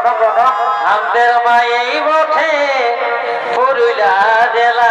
আমাদের মায়েই বটে পুরুলিয়া জেলা।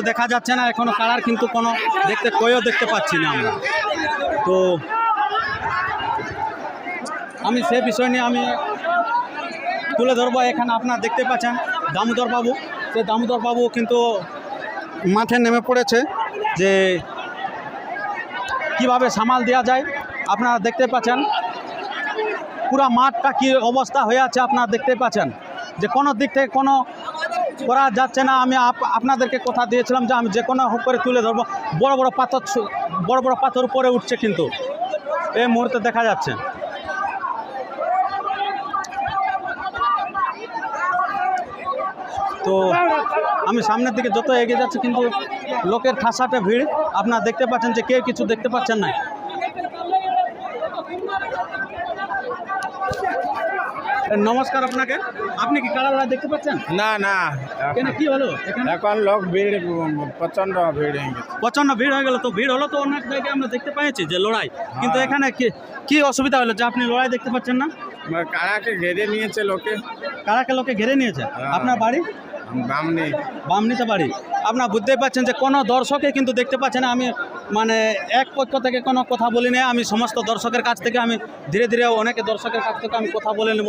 দেখা যাচ্ছে না এখনো কালার কিন্তু কোনো দেখতে পাচ্ছি না আমরা। তো আমি সে বিষয় নিয়ে আমি তুলে ধরবো। এখানে আপনারা দেখতে পাচ্ছেন দামোদর বাবু, সেই দামোদর বাবু কিন্তু মাঠে নেমে পড়েছে যে কিভাবে সামাল দেওয়া যায়। আপনারা দেখতে পাচ্ছেন পুরা মাঠটা কি অবস্থা হয়ে আছে, আপনারা দেখতে পাচ্ছেন যে কোনো দিক থেকে কোনো করা যাচ্ছে না। আমি আপনাদেরকে কথা দিয়েছিলাম যে আমি যে কোনো হোক করে তুলে ধরবো। বড় বড় পাথর উপরে উঠছে কিন্তু এই মুহূর্তে দেখা যাচ্ছে। তো আমি সামনের দিকে যত এগিয়ে যাচ্ছি কিন্তু লোকের ঠাসাটে ভিড়, আপনারা দেখতে পাচ্ছেন যে কেউ কিছু দেখতে পাচ্ছেন না। নমস্কার আপনাকে, আপনি কি কারা লড়াই দেখতে পাচ্ছেন? না না, কেন কি হলো? এখন লোক ভিড় প্রচন্ড ভিড় হয়ে গেছে। প্রচন্ড ভিড় হয়ে গেল। তো ভিড় হলো তো অনেক জায়গায় আমরা দেখতে পেয়েছি যে লড়াই, কিন্তু এখানে কি অসুবিধা হলো যে আপনি লড়াই দেখতে পাচ্ছেন না? কারাকে ঘেরে নিয়েছে লোকে। কারাকে লোকে ঘেরে নিয়েছে? আপনার বাড়ি বামনিতে বাড়ি। আপনার বুঝতেই পারছেন যে কোনো দর্শকে কিন্তু দেখতে পাচ্ছেন না। আমি মানে এক পক্ষ থেকে কোনো কথা বলি না, আমি সমস্ত দর্শকের কাছ থেকে আমি ধীরে ধীরে অনেকে দর্শকের কাছ থেকে আমি কথা বলে নেব।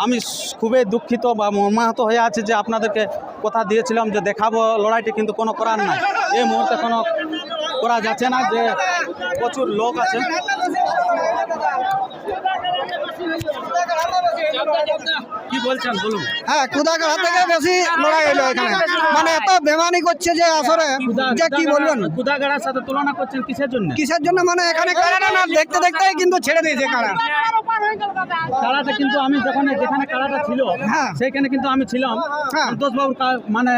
আমি খুবই দুঃখিত বা মর্মাহত হয়ে আছি যে আপনাদেরকে কথা দিয়েছিলাম যে দেখাবো লড়াইটি, কিন্তু কোনো করার নাই। এই মুহূর্তে কোনো করা যাচ্ছে না, যে প্রচুর লোক আছে। কি বলছেন বলুন। হ্যাঁ কুদাগাড়া থেকে বেশি লড়াই হলো এখানে, মানে এত বেমানি করছে যে আসরে যে কি বলবেন। কুদাগাড়ার সাথে তুলনা করছেন কিসের জন্য? কিসের জন্য, মানে এখানে কাড়া না দেখতে দেখতেই কিন্তু ছেড়ে দিয়েছে কাড়া। কাড়াটা কিন্তু আমি যেখানে কাড়াটা ছিল হ্যাঁ। সেখানে কিন্তু আমি ছিলাম। হ্যাঁ। সন্তোষ বাবুর মানে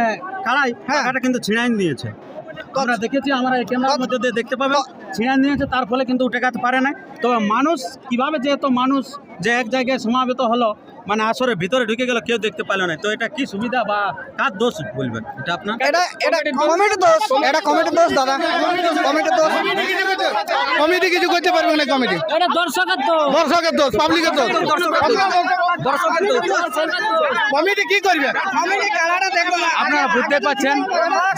কাড়াই হ্যাঁ। কাড়াটা কিন্তু ছিঁড়াই নিয়েছে। আমরা দেখেছি, আমরা এই ক্যামেরার মধ্যে দিয়ে দেখতে পাবেন ছিঁড়াই নিয়েছে, তার ফলে কিন্তু উঠে গেতে পারে না। তবে মানুষ কিভাবে, যেহেতু মানুষ যে এক জায়গায় সমাবেত হলো, মানে আসরে ভিতরে ঢুকে গেল, কেউ দেখতে পেল না, তো এটা কি সুবিধা বা কার দোষ বলবেন এটা আপনার? এটা কমিটির দোষ, এটা কমিটির দোষ দাদা, কমিটির দোষ। কমিটি কিছু করতে পারবে না, কমিটি এটা দর্শকের দোষ। দর্শকের দোষ, পাবলিকের দোষ। দর্শকের দোষ। কমিটি কি করবে? কমিটি কাড়াটা দেখবে না। আপনারা বুঝতে পাচ্ছেন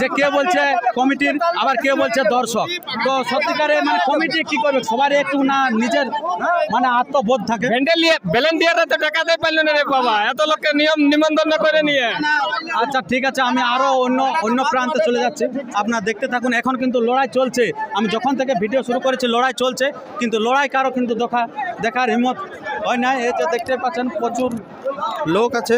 যে কে বলছে কমিটির, আবার কে বলছে দর্শক। তো সত্যিকারে মানে কমিটি কি করবে, সবার একটু না নিজের মানে আত্মবোধ থাকে। ভলেন্টিয়াররা তো টাকাতে পারলো না রে বাবা, এত লোককে নিমন্ত্রণ করে নিয়ে। আচ্ছা ঠিক আছে, আমি আরো অন্য প্রান্তে চলে যাচ্ছি, আপনারা দেখতে থাকুন। এখন কিন্তু লড়াই চলছে, আমি যখন থেকে ভিডিও শুরু করেছি লড়াই চলছে, কিন্তু লড়াই কারো কিন্তু দেখার হিম্মত হয় না। এই যে দেখতে পাচ্ছেন প্রচুর লোক আছে।